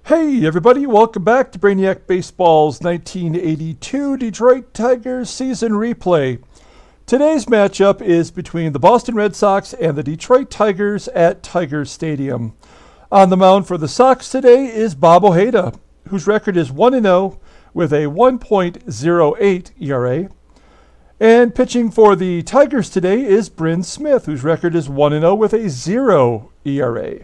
Hey everybody, welcome back to Brainiac Baseball's 1982 Detroit Tigers season replay. Today's matchup is between the Boston Red Sox and the Detroit Tigers at Tiger Stadium. On the mound for the Sox today is Bob Ojeda, whose record is 1-0 with a 1.08 ERA. And pitching for the Tigers today is Bryn Smith, whose record is 1-0 with a 0 ERA.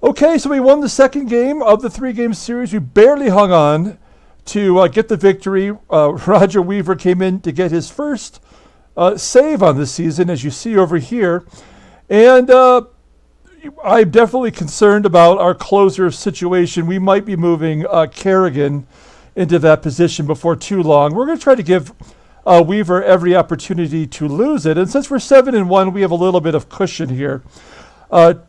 Okay, so we won the second game of the three-game series. We barely hung on to get the victory. Roger Weaver came in to get his first save on the season, as you see over here. And I'm definitely concerned about our closer situation. We might be moving Kerrigan into that position before too long. We're going to try to give Weaver every opportunity to lose it. And since we're 7-1, we have a little bit of cushion here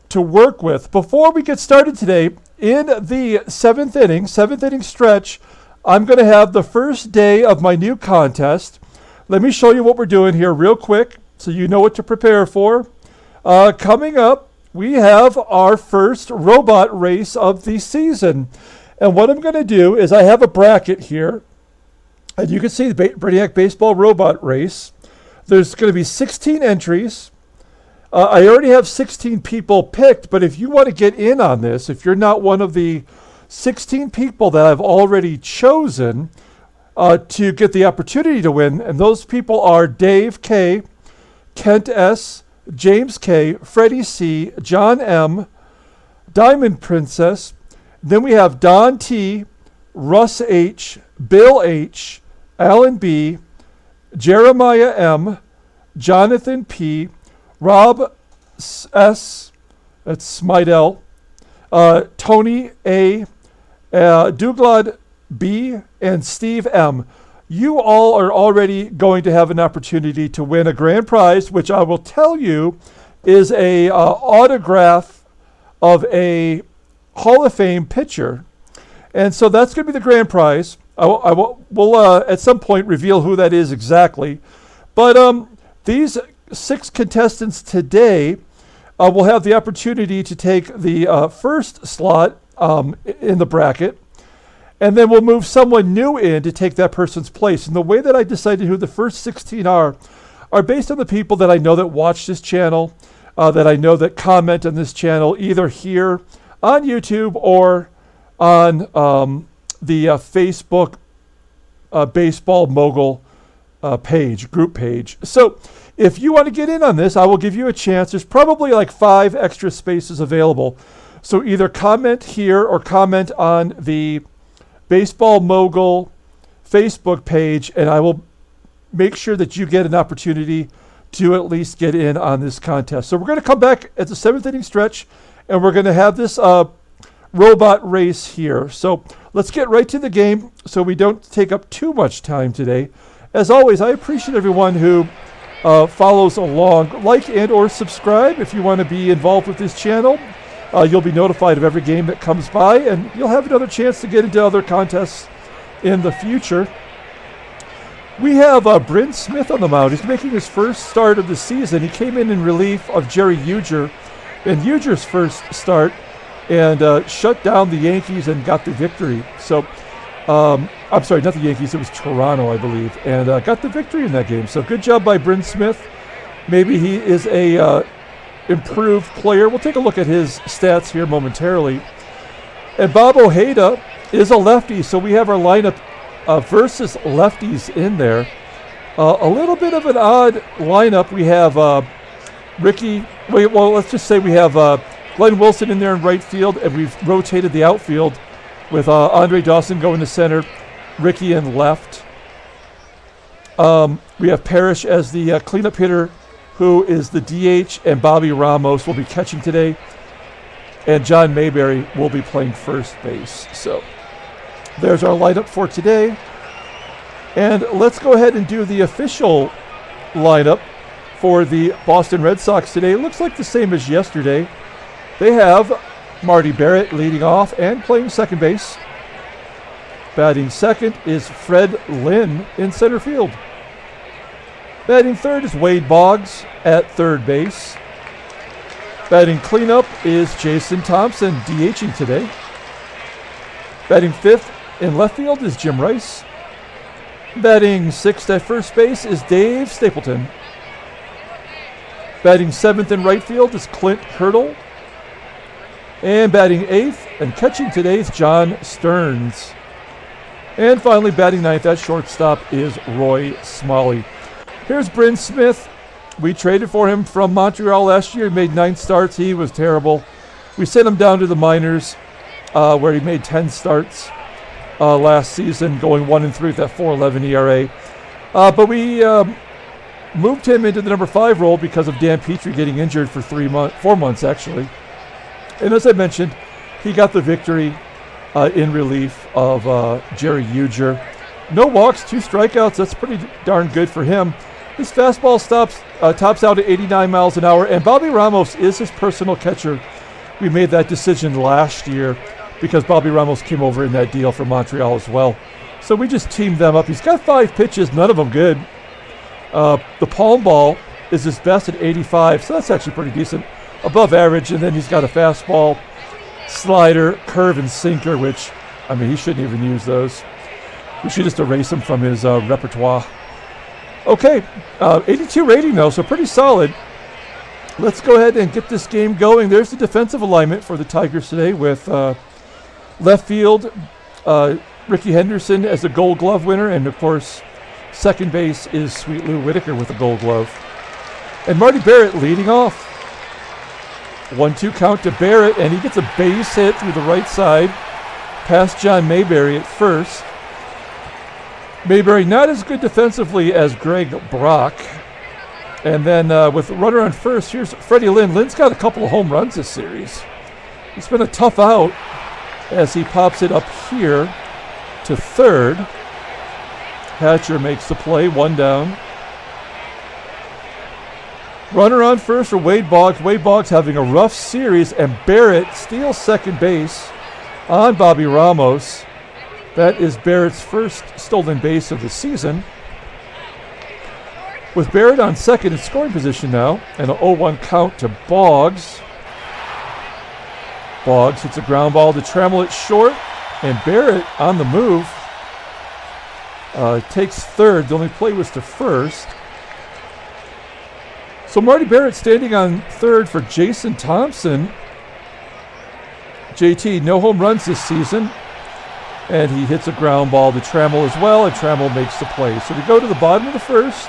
to work with. Before we get started today, in the seventh inning stretch, I'm going to have the first day of my new contest. Let me show you what we're doing here real quick so you know what to prepare for. Coming up, we have our first robot race of the season. And what I'm going to do is I have a bracket here. And you can see the Brainiac Baseball robot race. There's going to be 16 entries. I already have 16 people picked, but if you want to get in on this, if you're not one of the 16 people that I've already chosen to get the opportunity to win, and those people are Dave K., Kent S., James K., Freddie C., John M., Diamond Princess, then we have Don T., Russ H., Bill H., Alan B., Jeremiah M., Jonathan P., Rob S., that's Smidel, Tony A., Douglad B., and Steve M. You all are already going to have an opportunity to win a grand prize, which I will tell you is a autograph of a Hall of Fame pitcher. And so that's going to be the grand prize. We'll at some point reveal who that is exactly. But these 6 contestants today will have the opportunity to take the first slot in the bracket, and then we'll move someone new in to take that person's place. And the way that I decided who the first 16 are based on the people that I know that watch this channel, that I know that comment on this channel, either here on YouTube or on the Facebook Baseball Mogul group page. So if you want to get in on this, I will give you a chance. There's probably like 5 extra spaces available. So either comment here or comment on the Baseball Mogul Facebook page, and I will make sure that you get an opportunity to at least get in on this contest. So we're going to come back at the 7th inning stretch, and we're going to have this robot race here. So let's get right to the game so we don't take up too much time today. As always, I appreciate everyone who follows along. Like and or subscribe if you want to be involved with this channel. You'll be notified of every game that comes by, and you'll have another chance to get into other contests in the future. We have Bryn Smith on the mound. He's making his first start of the season. He came in relief of Jerry Uger in Uger's first start and shut down the Yankees and got the victory. So, I'm sorry, not the Yankees. It was Toronto, I believe, and got the victory in that game. So good job by Bryn Smith. Maybe he is a improved player. We'll take a look at his stats here momentarily. And Bob Ojeda is a lefty, so we have our lineup versus lefties in there. A little bit of an odd lineup. We have Rickey. Let's just say we have Glenn Wilson in there in right field, and we've rotated the outfield with Andre Dawson going to center, Rickey in left. We have Parrish as the cleanup hitter, who is the DH, and Bobby Ramos will be catching today, and John Mayberry will be playing first base. So there's our lineup for today. And let's go ahead and do the official lineup for the Boston Red Sox today. It looks like the same as yesterday. They have Marty Barrett leading off and playing second base. Batting second is Fred Lynn in center field. Batting third is Wade Boggs at third base. Batting cleanup is Jason Thompson, DHing today. Batting fifth in left field is Jim Rice. Batting sixth at first base is Dave Stapleton. Batting seventh in right field is Clint Hurdle. And batting eighth and catching today is John Stearns. And finally, batting ninth at shortstop is Roy Smalley. Here's Bryn Smith. We traded for him from Montreal last year. He made 9 starts. He was terrible. We sent him down to the minors, where he made 10 starts last season, going 1-3 with that 4.11 ERA. But we moved him into the number 5 role because of Dan Petrie getting injured for 4 months, actually. And as I mentioned, he got the victory in relief of Jerry Uger. No walks, 2 strikeouts. That's pretty darn good for him. His fastball tops out at 89 miles an hour, and Bobby Ramos is his personal catcher. We made that decision last year because Bobby Ramos came over in that deal from Montreal as well. So we just teamed them up. He's got 5 pitches, none of them good. The palm ball is his best at 85, so that's actually pretty decent, above average. And then he's got a fastball, slider, curve, and sinker, which, I mean, he shouldn't even use those. We should just erase him from his repertoire. Okay, 82 rating though, so pretty solid. Let's go ahead and get this game going. There's the defensive alignment for the Tigers today with left field, Rickey Henderson as a Gold Glove winner, and of course, second base is Sweet Lou Whitaker with a Gold Glove. And Marty Barrett leading off. 1-2 count to Barrett, and he gets a base hit through the right side past John Mayberry at first. Mayberry not as good defensively as Greg Brock. And then with a runner on first, here's Freddie Lynn. Lynn's got a couple of home runs this series. It's been a tough out as he pops it up here to third. Hatcher makes the play, 1 down. Runner on first for Wade Boggs. Wade Boggs having a rough series, and Barrett steals second base on Bobby Ramos. That is Barrett's first stolen base of the season. With Barrett on second in scoring position now, and an 0-1 count to Boggs. Boggs hits a ground ball to Trammell at short, and Barrett on the move takes third. The only play was to first. So Marty Barrett standing on third for Jason Thompson. JT, no home runs this season. And he hits a ground ball to Trammell as well, and Trammell makes the play. So we go to the bottom of the first.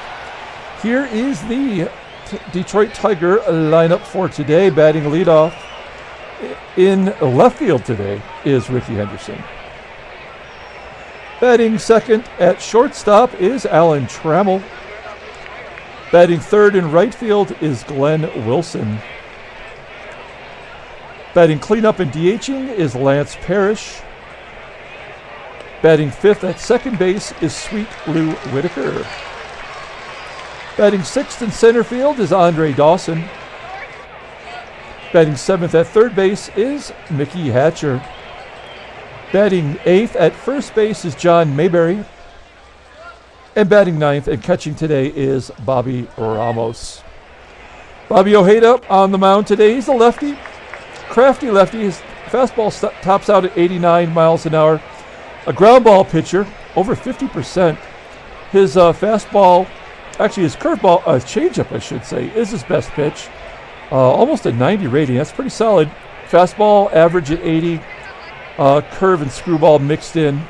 Here is the Detroit Tiger lineup for today. Batting leadoff in left field today is Rickey Henderson. Batting second at shortstop is Alan Trammell. Batting third in right field is Glenn Wilson. Batting cleanup and DHing is Lance Parrish. Batting fifth at second base is Sweet Lou Whitaker. Batting sixth in center field is Andre Dawson. Batting seventh at third base is Mickey Hatcher. Batting eighth at first base is John Mayberry. And batting ninth and catching today is Bobby Ramos. Bobby Ojeda on the mound today. He's a lefty, crafty lefty. His fastball tops out at 89 miles an hour. A ground ball pitcher, over 50%. His fastball, actually his curveball, changeup I should say, is his best pitch. Almost a 90 rating, that's pretty solid. Fastball, average at 80. Curve and screwball mixed in.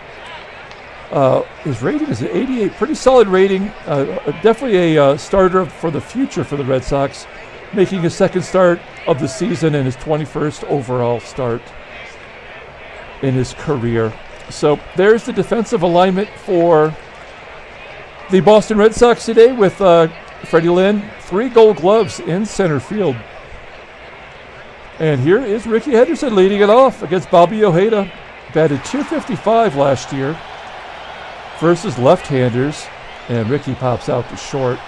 His rating is at 88, pretty solid rating. Definitely a starter for the future for the Red Sox, making his second start of the season and his 21st overall start in his career. So there's the defensive alignment for the Boston Red Sox today with Freddie Lynn, 3 Gold Gloves in center field. And here is Rickey Henderson leading it off against Bobby Ojeda. Batted .255 last year versus left-handers, and Rickey pops out to short.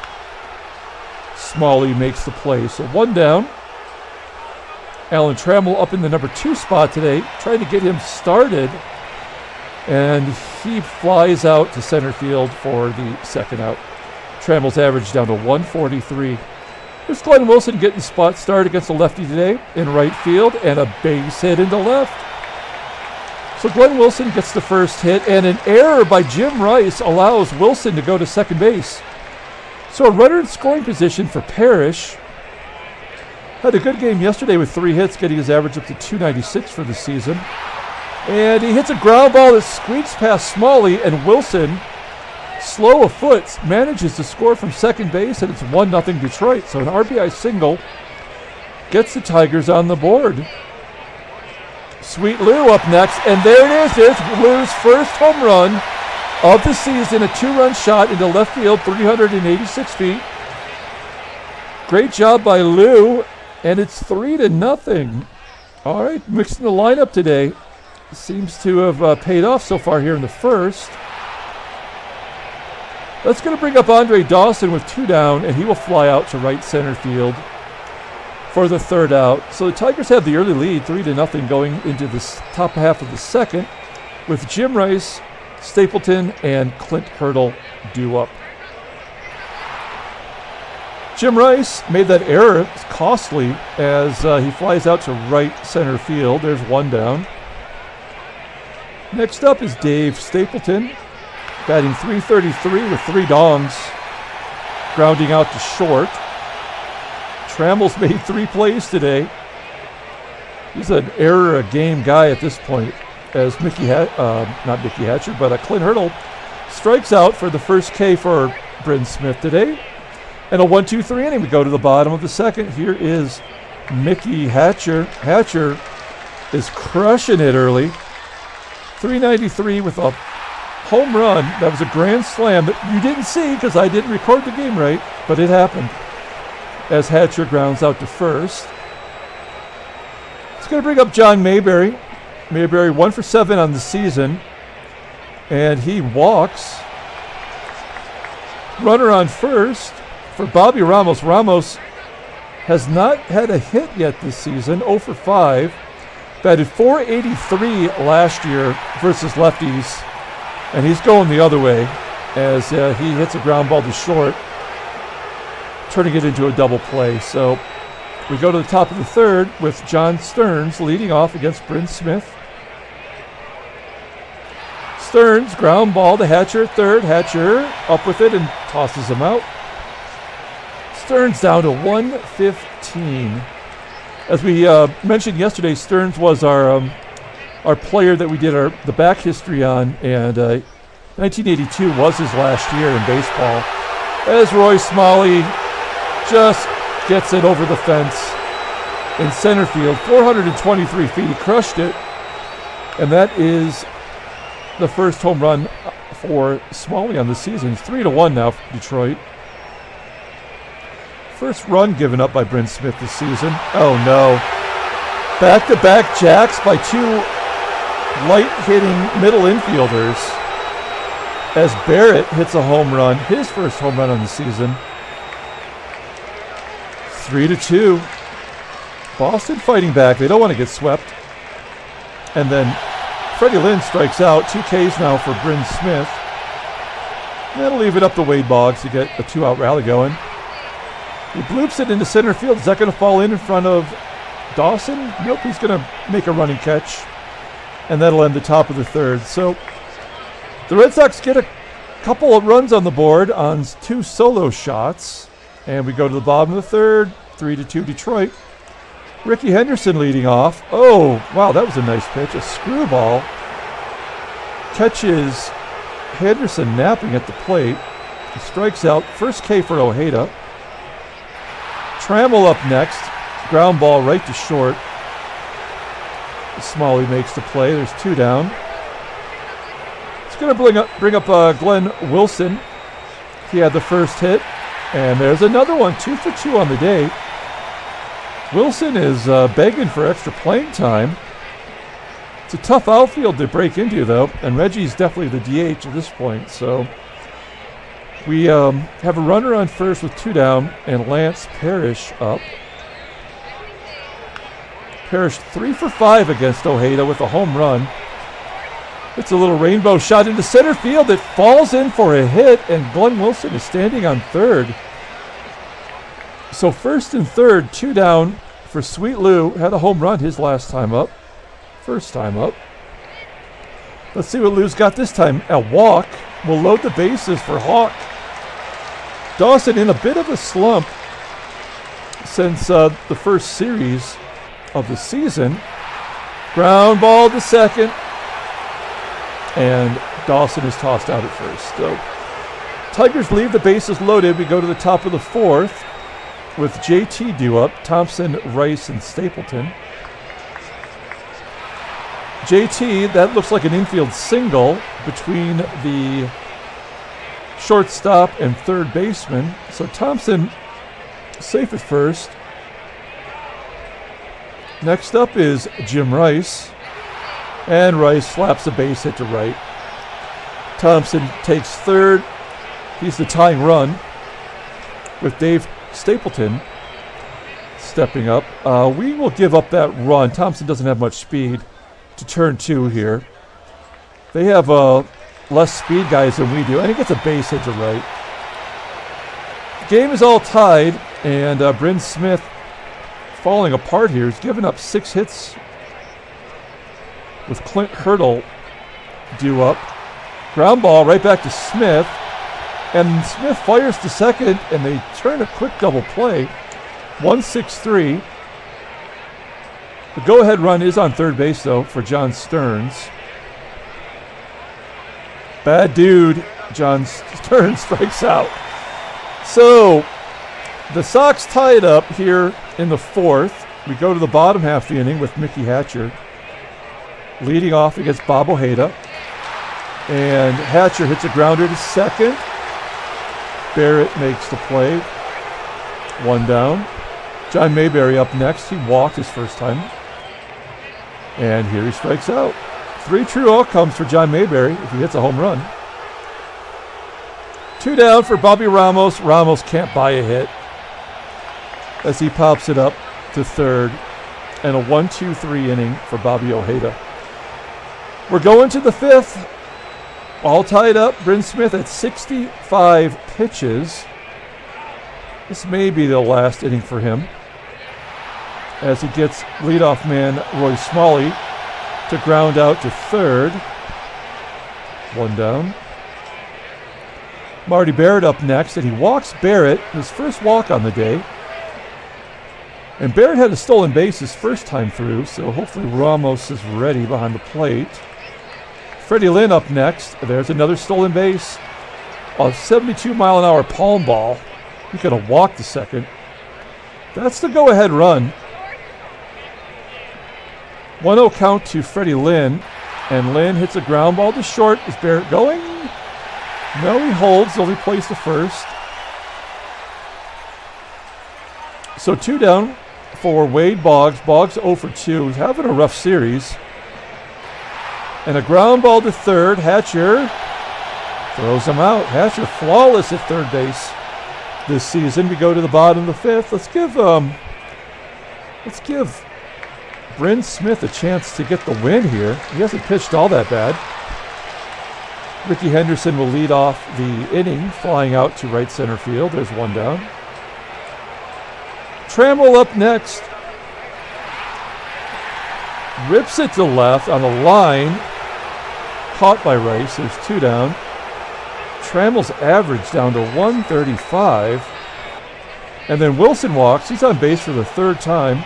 Smalley makes the play, so 1 down. Alan Trammell up in the number 2 spot today, trying to get him started. And he flies out to center field for the second out. Trammell's average down to 143. Here's Glenn Wilson getting spot start against the lefty today in right field, and a base hit into left. So Glenn Wilson gets the first hit, and an error by Jim Rice allows Wilson to go to second base. So a runner in scoring position for Parrish. Had a good game yesterday with 3 hits, getting his average up to 296 for the season. And he hits a ground ball that squeaks past Smalley, and Wilson, slow of foot, manages to score from second base, and it's 1-0 Detroit. So an RBI single gets the Tigers on the board. Sweet Lou up next, and there it is. There's Lou's first home run of the season, a 2-run shot into left field, 386 feet. Great job by Lou, and it's 3-0. All right, mixing the lineup today. Seems to have paid off so far here in the first. That's going to bring up Andre Dawson with 2 down, and he will fly out to right center field for the third out. So the Tigers have the early lead, 3-0, going into the top half of the second, with Jim Rice, Stapleton, and Clint Hurdle due up. Jim Rice made that error. It's costly as he flies out to right center field. There's 1 down. Next up is Dave Stapleton, batting .333 with 3 dongs, grounding out to short. Trammell's made 3 plays today. He's an error-a-game guy at this point, as Clint Hurdle strikes out for the first K for Bryn Smith today. And a 1-2-3 inning. We go to the bottom of the second. Here is Mickey Hatcher. Hatcher is crushing it early. .393 with a home run. That was a grand slam that you didn't see because I didn't record the game right, but it happened as Hatcher grounds out to first. It's going to bring up John Mayberry. Mayberry 1 for 7 on the season, and he walks. Runner on first for Bobby Ramos. Ramos has not had a hit yet this season, 0 for 5. Batted .483 last year versus lefties, and he's going the other way as he hits a ground ball to short, turning it into a double play. So we go to the top of the third with John Stearns leading off against Bryn Smith. Stearns, ground ball to Hatcher at third. Hatcher up with it and tosses him out. Stearns down to 115. As we mentioned yesterday, Stearns was our player that we did the back history on, and 1982 was his last year in baseball. As Roy Smalley just gets it over the fence in center field, 423 feet. He crushed it, and that is the first home run for Smalley on the season. It's 3-1 now for Detroit. First run given up by Bryn Smith this season. Oh no. Back-to-back jacks by 2 light-hitting middle infielders as Barrett hits a home run, his first home run on the season. 3-2. Boston fighting back. They don't want to get swept. And then Freddie Lynn strikes out. 2 Ks now for Bryn Smith. That'll leave it up to Wade Boggs to get a 2-out rally going. He bloops it into center field. Is that going to fall in front of Dawson? Nope, he's going to make a running catch. And that'll end the top of the third. So the Red Sox get a couple of runs on the board on 2 solo shots. And we go to the bottom of the third, 3-2 Detroit. Rickey Henderson leading off. Oh, wow, that was a nice pitch. A screwball catches Henderson napping at the plate. He strikes out. First K for Ojeda. Trammell up next. Ground ball right to short. Smalley makes the play. There's 2 down. It's going to bring up Glenn Wilson. He had the first hit. And there's another one. 2 for 2 on the day. Wilson is begging for extra playing time. It's a tough outfield to break into, though. And Reggie's definitely the DH at this point. So we have a runner on first with 2 down, and Lance Parrish up. Parrish 3 for 5 against Ojeda with a home run. It's a little rainbow shot into center field that falls in for a hit, and Glenn Wilson is standing on third. So first and third, 2 down for Sweet Lou. Had a home run his last time up. First time up. Let's see what Lou's got this time. A walk will load the bases for Hawk. Dawson in a bit of a slump since the first series of the season. Ground ball to second. And Dawson is tossed out at first. So Tigers leave the bases loaded. We go to the top of the fourth with JT due up, Thompson, Rice, and Stapleton. JT, that looks like an infield single between the shortstop and third baseman. So Thompson safe at first. Next up is Jim Rice. And Rice slaps a base hit to right. Thompson takes third. He's the tying run with Dave Stapleton stepping up. We will give up that run. Thompson doesn't have much speed to turn two here. They have less speed guys than we do, and he gets a base hit to right. The game is all tied, and Bryn Smith falling apart here. He's given up 6 hits with Clint Hurdle due up. Ground ball right back to Smith, and Smith fires to second, and they turn a quick double play. 1-6-3. The go-ahead run is on third base, though, for John Stearns. Bad dude. John Stearns strikes out. So the Sox tie it up here in the fourth. We go to the bottom half of the inning with Mickey Hatcher leading off against Bob Ojeda. And Hatcher hits a grounder to second. Barrett makes the play. 1 down. John Mayberry up next. He walked his first time. And here he strikes out. 3 true outcomes for John Mayberry if he hits a home run. 2 down for Bobby Ramos. Ramos can't buy a hit as he pops it up to third. And a 1-2-3 inning for Bobby Ojeda. We're going to the fifth. All tied up. Bryn Smith at 65 pitches. This may be the last inning for him as he gets leadoff man Roy Smalley to ground out to third. 1 down. Marty Barrett up next, and he walks Barrett, his first walk on the day. And Barrett had a stolen base his first time through, so hopefully Ramos is ready behind the plate. Freddie Lynn up next. There's another stolen base. A 72-mile-an-hour palm ball. He could have walked the second. That's the go-ahead run. 1-0 count to Freddie Lynn. And Lynn hits a ground ball to short. Is Barrett going? No, he holds. Only plays to first. So 2 down for Wade Boggs. Boggs 0 for 2. He's having a rough series. And a ground ball to third. Hatcher throws him out. Hatcher flawless at third base this season. We go to the bottom of the fifth. Let's give Bryn Smith a chance to get the win here. He hasn't pitched all that bad. Rickey Henderson will lead off the inning, flying out to right center field. There's 1 down. Trammell up next. Rips it to left on the line. Caught by Rice. There's 2 down. Trammell's average down to 135. And then Wilson walks. He's on base for the 3rd time.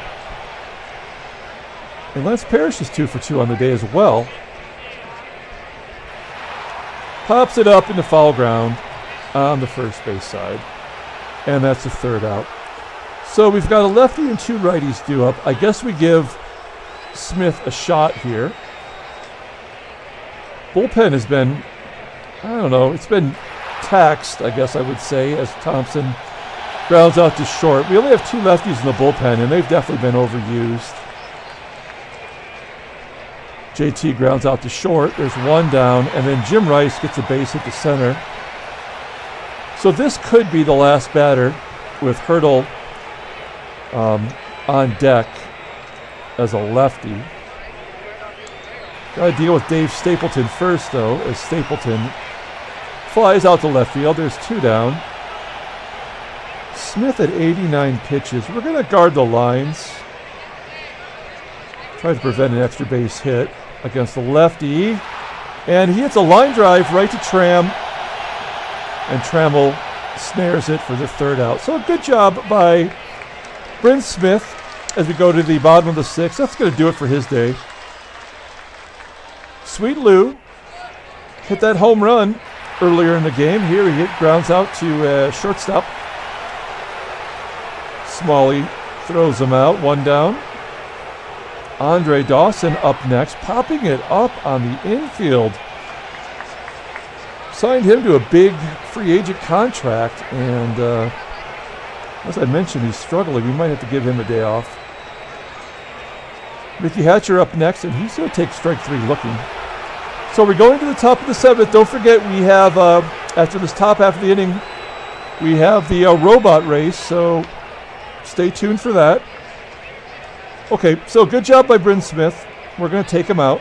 And Lance Parrish is 2 for 2 on the day as well. Pops it up into foul ground on the first base side. And that's the 3rd out. So we've got a lefty and 2 righties due up. I guess we give Smith a shot here. Bullpen has been, I don't know, it's been taxed, I guess I would say, as Thompson grounds out to short. We only have 2 lefties in the bullpen, and they've definitely been overused. JT grounds out to short. There's 1 down, and then Jim Rice gets a base hit to center. So this could be the last batter with Hurdle on deck as a lefty. Got to deal with Dave Stapleton first, though, as Stapleton flies out to left field. There's 2 down. Smith at 89 pitches. We're going to guard the lines. Try to prevent an extra base hit against the lefty. And he hits a line drive right to Tram. And Trammell snares it for the third out. So a good job by Bryn Smith as we go to the bottom of the sixth. That's going to do it for his day. Sweet Lou hit that home run earlier in the game. Here he grounds out to shortstop. Smalley throws him out, one down. Andre Dawson up next, popping it up on the infield. Signed him to a big free agent contract, and as I mentioned, he's struggling. We might have to give him a day off. Rickey Hatcher up next, and he's going to take strike three looking. So we're going to the top of the seventh. Don't forget, we have, after this top half of the inning, we have the robot race, so stay tuned for that. Okay, so good job by Bryn Smith. We're going to take him out.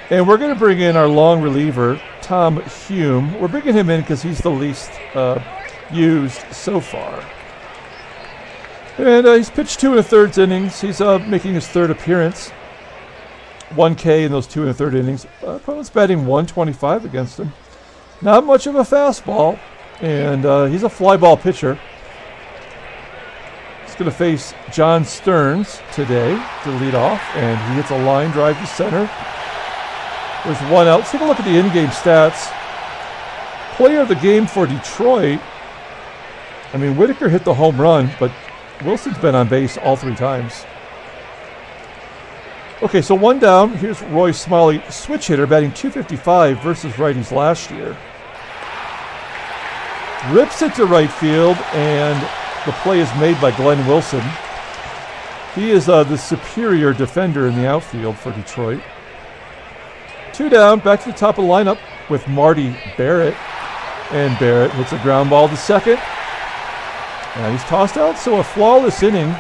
And we're going to bring in our long reliever, Tom Hume. We're bringing him in because he's the least used so far. And he's pitched 2 1/3 innings. He's making his third appearance. 1K in those 2 1/3 innings. Opponent's batting 125 against him. Not much of a fastball, and he's a fly ball pitcher. He's going to face John Stearns today to lead off, and he hits a line drive to center. There's one out. Let's take a look at the in-game stats. Player of the game for Detroit. I mean, Whitaker hit the home run, but Wilson's been on base all 3 times. Okay, so one down. Here's Roy Smalley, switch hitter, batting .255 versus righties last year. Rips it to right field, and the play is made by Glenn Wilson. He is the superior defender in the outfield for Detroit. 2 down, back to the top of the lineup with Marty Barrett. And Barrett hits a ground ball to second. And he's tossed out, so a flawless inning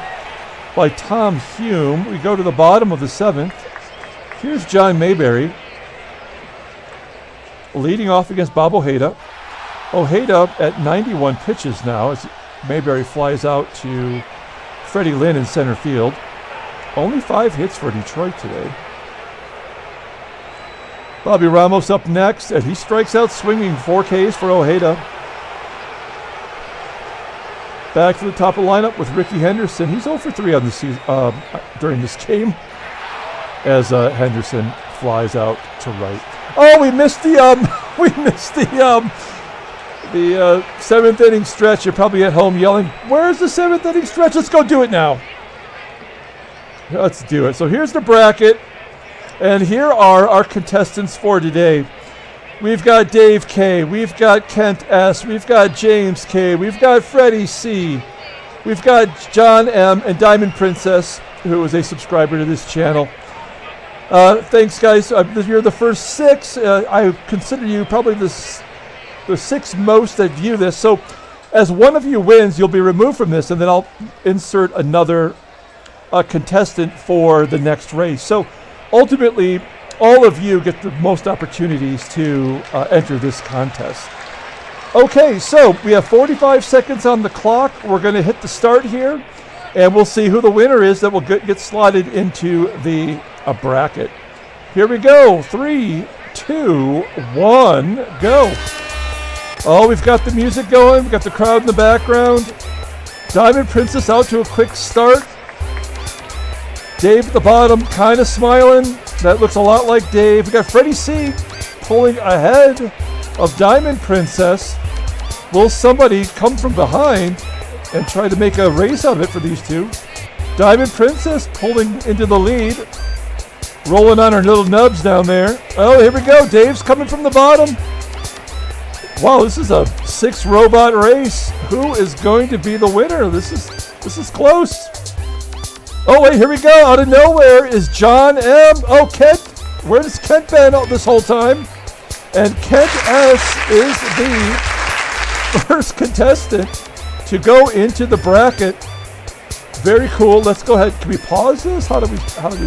by Tom Hume. We go to the bottom of the 7th. Here's John Mayberry leading off against Bob Ojeda. Ojeda at 91 pitches now as Mayberry flies out to Freddie Lynn in center field. Only 5 hits for Detroit today. Bobby Ramos up next, and he strikes out swinging. 4 Ks for Ojeda. Back to the top of the lineup with Rickey Henderson. He's 0 for 3 on the season, during this game as Henderson flies out to right. Oh, we missed the 7th inning stretch. You're probably at home yelling, "Where's the 7th inning stretch? Let's go do it now." Let's do it. So here's the bracket, and here are our contestants for today. We've got Dave K, we've got Kent S, we've got James K, we've got Freddie C, we've got John M, and Diamond Princess, who is a subscriber to this channel. Thanks, guys. You're the first 6. I consider you probably the 6th most that view this. So as one of you wins, you'll be removed from this, and then I'll insert another contestant for the next race. So ultimately, all of you get the most opportunities to enter this contest. Okay, so we have 45 seconds on the clock. We're going to hit the start here, and we'll see who the winner is that will get slotted into the bracket. Here we go. 3, 2, 1, go. Oh, we've got the music going. We've got the crowd in the background. Diamond Princess out to a quick start. Dave at the bottom, kind of smiling. That looks a lot like Dave. We got Freddie C pulling ahead of Diamond Princess. Will somebody come from behind and try to make a race out of it for these two? Diamond Princess pulling into the lead. Rolling on her little nubs down there. Oh, here we go. Dave's coming from the bottom. Wow, this is a 6 robot race. Who is going to be the winner? This is close. Oh, wait, here we go. Out of nowhere is John M. Oh, Kent. Where has Kent been this whole time? And Kent S. is the first contestant to go into the bracket. Very cool. Let's go ahead. Can we pause this? How do we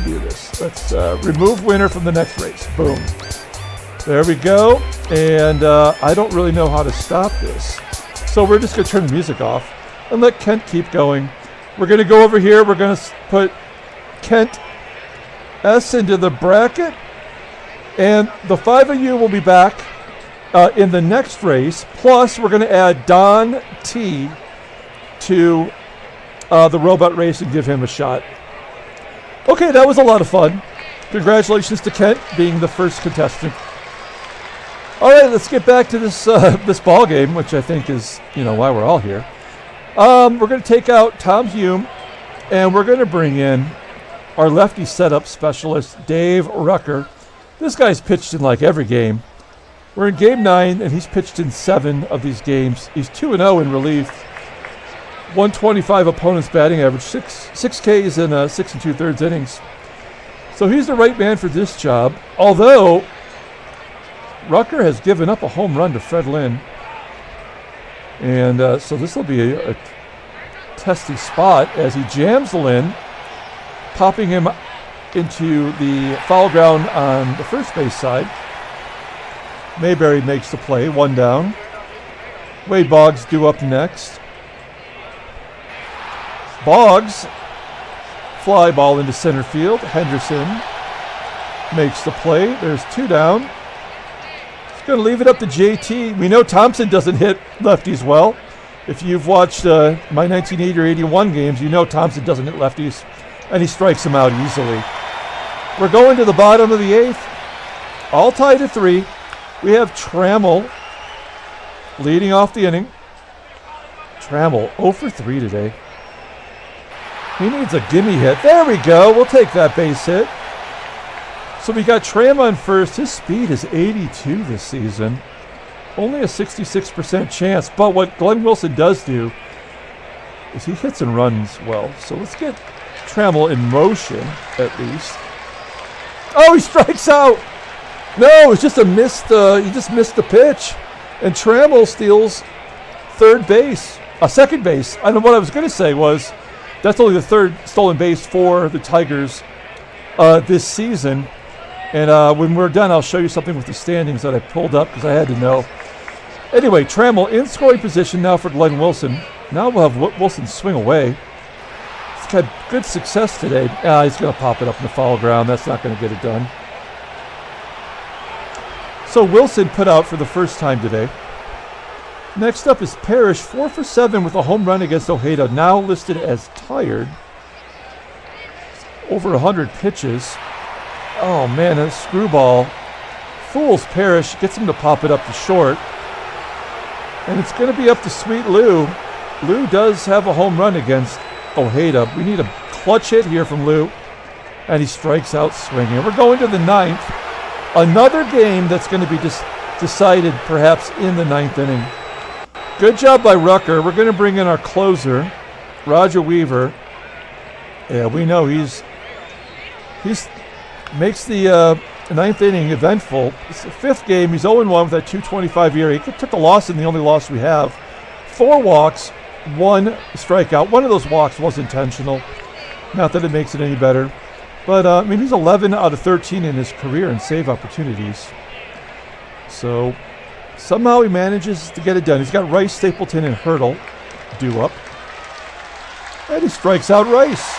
do this? Let's remove winner from the next race. Boom. There we go. And I don't really know how to stop this. So we're just going to turn the music off and let Kent keep going. We're going to go over here. We're going to put Kent S into the bracket. And the 5 of you will be back in the next race. Plus, we're going to add Don T to the robot race and give him a shot. Okay, that was a lot of fun. Congratulations to Kent being the first contestant. All right, let's get back to this this ball game, which I think is, why we're all here. We're going to take out Tom Hume, and we're going to bring in our lefty setup specialist, Dave Rucker. This guy's pitched in like every game. We're in game 9, and he's pitched in 7 of these games. He's 2-0 in relief. 125 opponent's batting average, 6 Ks in 6 2/3 innings. So he's the right man for this job, although Rucker has given up a home run to Fred Lynn. And so this will be a testy spot as he jams Lynn, popping him into the foul ground on the first base side. Mayberry makes the play, 1 down. Wade Boggs due up next. Boggs, fly ball into center field. Henderson makes the play. There's 2 down. He's going to leave it up to JT. We know Thompson doesn't hit lefties well. If you've watched my 1980 or 81 games, you know Thompson doesn't hit lefties, and he strikes them out easily. We're going to the bottom of the 8th. All tied at 3. We have Trammell leading off the inning. Trammell 0 for 3 today. He needs a gimme hit. There we go. We'll take that base hit. So we got Trammell on first. His speed is 82 this season. Only a 66% chance. But what Glenn Wilson does do is he hits and runs well. So let's get Trammell in motion at least. Oh, he strikes out. No, it was just a missed. He just missed the pitch. And Trammell steals second base. I know what I was going to say was, that's only the 3rd stolen base for the Tigers this season. And when we're done, I'll show you something with the standings that I pulled up because I had to know. Anyway, Trammell in scoring position now for Glenn Wilson. Now we'll have Wilson swing away. He's had good success today. He's going to pop it up in the foul ground. That's not going to get it done. So Wilson put out for the first time today. Next up is Parrish, 4 for 7 with a home run against Ojeda, now listed as tired. Over 100 pitches. Oh man, a screwball fools Parrish, gets him to pop it up to short. And it's going to be up to Sweet Lou. Lou does have a home run against Ojeda. We need a clutch hit here from Lou. And he strikes out swinging. We're going to the 9th. Another game that's going to be decided perhaps in the 9th inning. Good job by Rucker. We're going to bring in our closer, Roger Weaver. Yeah, we know he's makes the 9th inning eventful. It's the 5th game. He's 0-1 with that 2.25 ERA. He took the loss in the only loss we have. 4 walks, 1 strikeout. One of those walks was intentional. Not that it makes it any better. But, he's 11 out of 13 in his career in save opportunities. So, somehow he manages to get it done. He's got Rice, Stapleton, and Hurdle due up. And he strikes out Rice.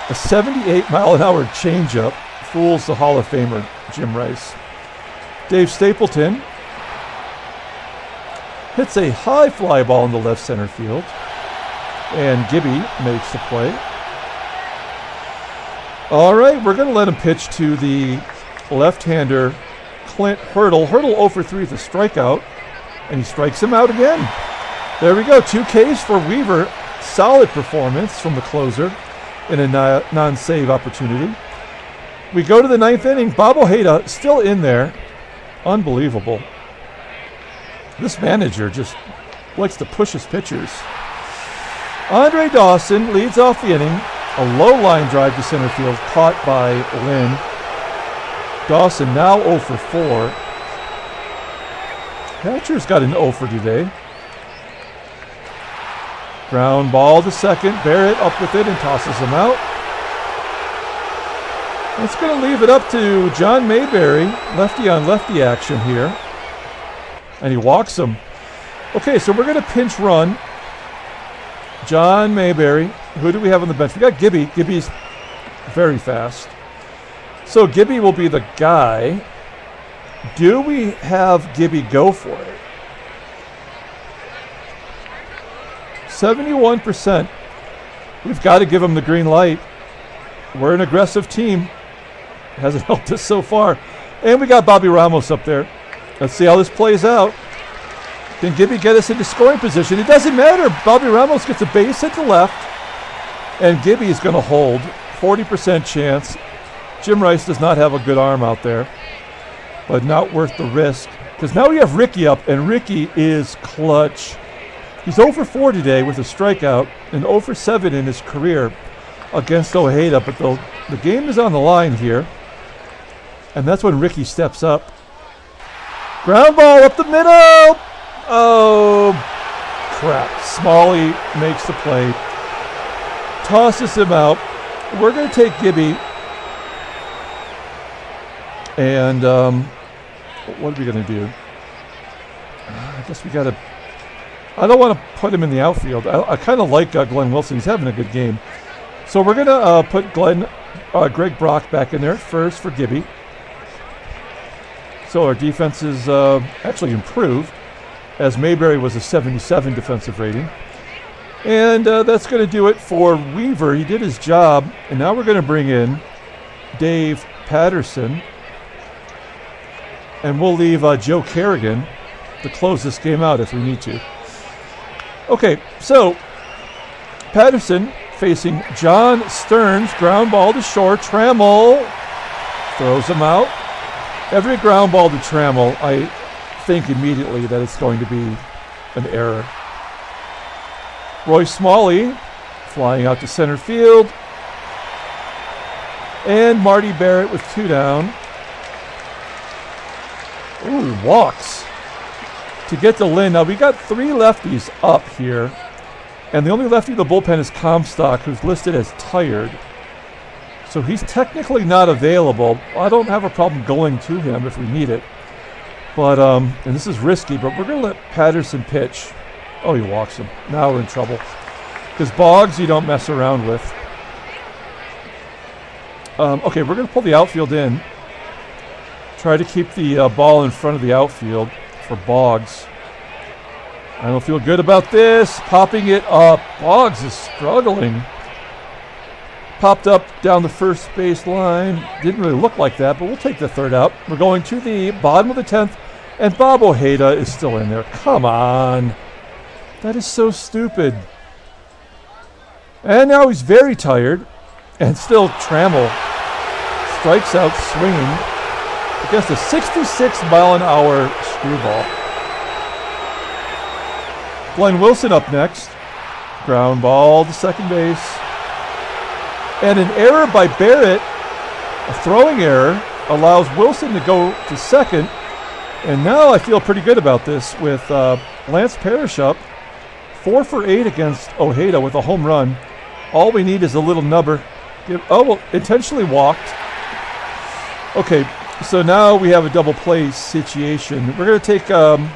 A 78-mile-an-hour changeup fools the Hall of Famer, Jim Rice. Dave Stapleton hits a high fly ball in the left center field. And Gibby makes the play. All right, we're going to let him pitch to the left-hander, Clint Hurdle. Hurdle 0 for 3 with a strikeout, and he strikes him out again. There we go, 2 Ks for Weaver. Solid performance from the closer in a non-save opportunity. We go to the 9th inning. Bob Ojeda still in there. Unbelievable. This manager just likes to push his pitchers. Andre Dawson leads off the inning. A low line drive to center field caught by Lynn. Dawson now 0 for 4. Catcher's got an 0 for today. Ground ball to second. Barrett up with it and tosses him out. It's going to leave it up to John Mayberry. Lefty on lefty action here. And he walks him. Okay, so we're going to pinch run. John Mayberry. Who do we have on the bench? We got Gibby. Gibby's very fast. So Gibby will be the guy. Do we have Gibby go for it? 71%. We've got to give him the green light. We're an aggressive team. Hasn't helped us so far. And we got Bobby Ramos up there. Let's see how this plays out. Can Gibby get us into scoring position? It doesn't matter. Bobby Ramos gets a base hit to left. And Gibby is going to hold. 40% chance. Jim Rice does not have a good arm out there. But not worth the risk. Because now we have Rickey up. And Rickey is clutch. He's 0 for 4 today with a strikeout. And 0 for 7 in his career against Ojeda. But the game is on the line here. And that's when Rickey steps up. Ground ball up the middle. Oh, crap. Smalley makes the play. Tosses him out. We're going to take Gibby. And what are we going to do? I guess we got to... I don't want to put him in the outfield. I kind of like Glenn Wilson. He's having a good game. So we're going to put Greg Brock back in there at first for Gibby. So our defense is actually improved, as Mayberry was a 77 defensive rating. And that's going to do it for Weaver. He did his job. And now we're going to bring in Dave Patterson. And we'll leave Joe Kerrigan to close this game out if we need to. Okay, so Patterson facing John Stearns. Ground ball to short. Trammell throws him out. Every ground ball to Trammell, I think immediately that it's going to be an error. Roy Smalley flying out to center field. And Marty Barrett with 2 down. Ooh, walks to get to Lynn. Now we got 3 lefties up here. And the only lefty in the bullpen is Comstock, who's listed as tired. So he's technically not available. I don't have a problem going to him if we need it. But, and this is risky, but we're going to let Patterson pitch. Oh, he walks him. Now we're in trouble. Because Boggs you don't mess around with. Okay, we're going to pull the outfield in. Try to keep the ball in front of the outfield for Boggs. I don't feel good about this. Popping it up. Boggs is struggling. Popped up down the first base line. Didn't really look like that, but we'll take the third out. We're going to the bottom of the 10th, and Bob Ojeda is still in there. Come on. That is so stupid. And now he's very tired, and still Trammell strikes out swinging against a 66-mile-an-hour screwball. Glenn Wilson up next. Ground ball to second base. And an error by Barrett, a throwing error, allows Wilson to go to second. And now I feel pretty good about this with Lance Parrish up. 4 for 8 against Ojeda with a home run. All we need is a little nubber. Intentionally walked. Okay, so now we have a double play situation. We're going to take, we're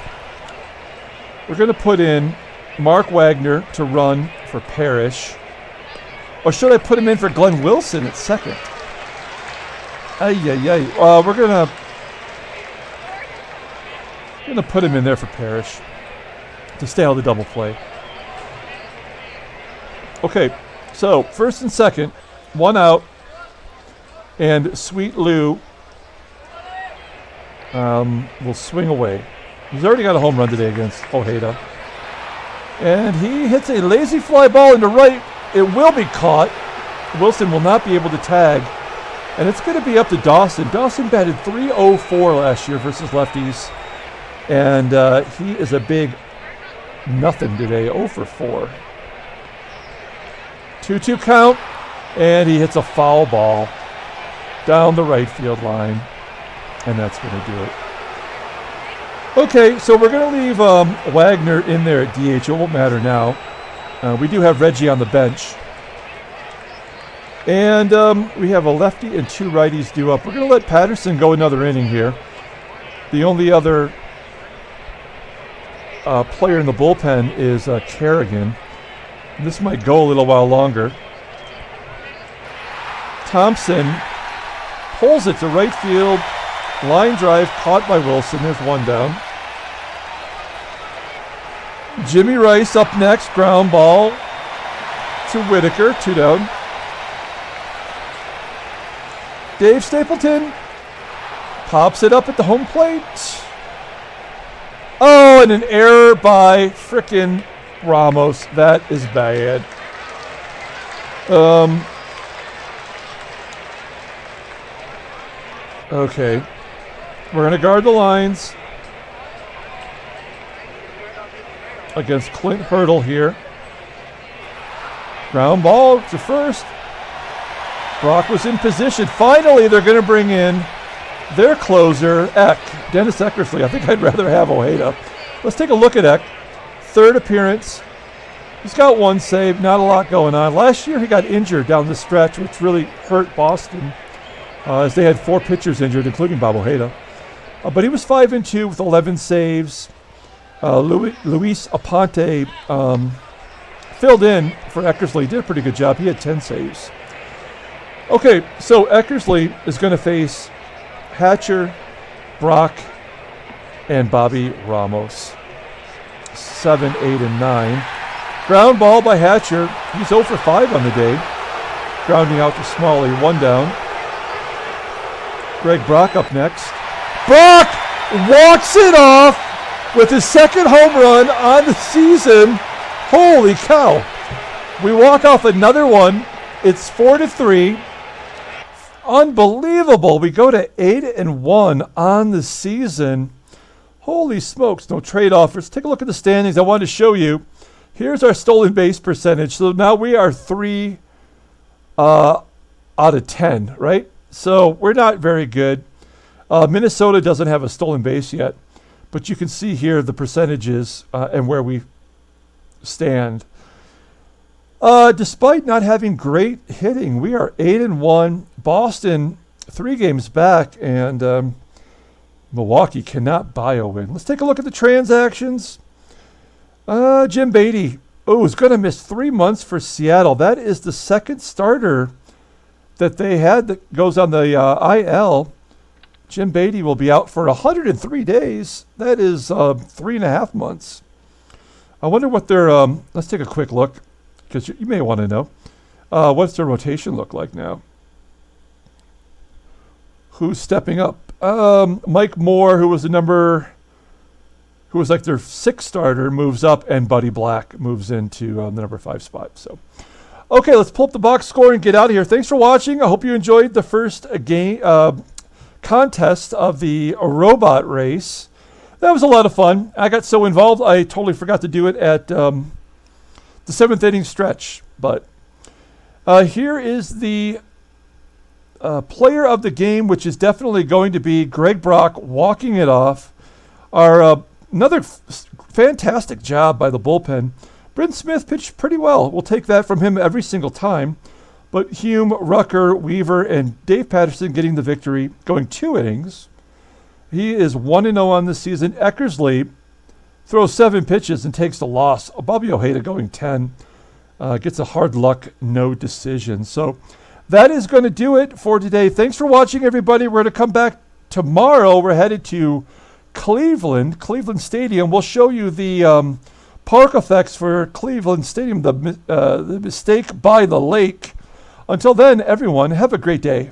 going to put in Mark Wagner to run for Parrish. Or should I put him in for Glenn Wilson at second? We're gonna put him in there for Parrish to stay out of the double play. Okay, so first and second, 1 out, and Sweet Lou will swing away. He's already got a home run today against Ojeda, and he hits a lazy fly ball into right. It will be caught. Wilson will not be able to tag. And it's going to be up to Dawson. Dawson batted .304 last year versus lefties. And he is a big nothing today, 0 for 4. 2-2 count. And he hits a foul ball down the right field line. And that's going to do it. Okay, so we're going to leave Wagner in there at DH. It won't matter now. We do have Reggie on the bench. And we have a lefty and 2 righties due up. We're going to let Patterson go another inning here. The only other player in the bullpen is Kerrigan. This might go a little while longer. Thompson pulls it to right field. Line drive caught by Wilson. There's one down. Jimmy Rice up next. Ground ball to Whitaker. 2 down. Dave Stapleton pops it up at the home plate. Oh, and an error by frickin' Ramos. That is bad. Okay. We're going to guard the lines against Clint Hurdle here. Ground ball to first. Brock was in position. Finally, they're going to bring in their closer, Dennis Eckersley. I think I'd rather have Ojeda. Let's take a look at Eck. Third appearance. He's got 1 save, not a lot going on. Last year he got injured down the stretch, which really hurt Boston, as they had 4 pitchers injured, including Bob Ojeda. But he was 5-2 with 11 saves. Luis Aponte filled in for Eckersley. He did a pretty good job. He had 10 saves. Okay, so Eckersley is going to face Hatcher, Brock, and Bobby Ramos. 7, 8, and 9. Ground ball by Hatcher. He's 0 for 5 on the day. Grounding out to Smalley. 1 down. Greg Brock up next. Brock walks it off with his 2nd home run on the season. Holy cow. We walk off another one. It's 4-3. Unbelievable. We go to 8-1 on the season. Holy smokes. No trade offers. Take a look at the standings. I wanted to show you. Here's our stolen base percentage. So now we are 3 out of 10, right? So we're not very good. Minnesota doesn't have a stolen base yet, but you can see here the percentages and where we stand. Despite not having great hitting, we are 8-1. Boston 3 games back, and Milwaukee cannot buy a win. Let's take a look at the transactions. Jim Beatty, is going to miss 3 months for Seattle. That is the 2nd starter that they had that goes on the IL. Jim Beatty will be out for 103 days. That is 3.5 months. I wonder what their, let's take a quick look, because you may want to know. What's their rotation look like now? Who's stepping up? Mike Moore, who was like their 6th starter, moves up, and Buddy Black moves into the number 5 spot. So, okay, let's pull up the box score and get out of here. Thanks for watching. I hope you enjoyed the first game contest of the robot race. That was a lot of fun. I got so involved, I totally forgot to do it at the 7th inning stretch. But here is the player of the game, which is definitely going to be Greg Brock walking it off. Our another fantastic job by the bullpen. Bryn Smith pitched pretty well. We'll take that from him every single time. But Hume, Rucker, Weaver, and Dave Patterson getting the victory, going 2 innings. He is 1-0 on the season. Eckersley throws 7 pitches and takes the loss. Bobby Ojeda going 10. Gets a hard luck, no decision. So that is going to do it for today. Thanks for watching, everybody. We're going to come back tomorrow. We're headed to Cleveland Stadium. We'll show you the park effects for Cleveland Stadium, the mistake by the lake. Until then, everyone, have a great day.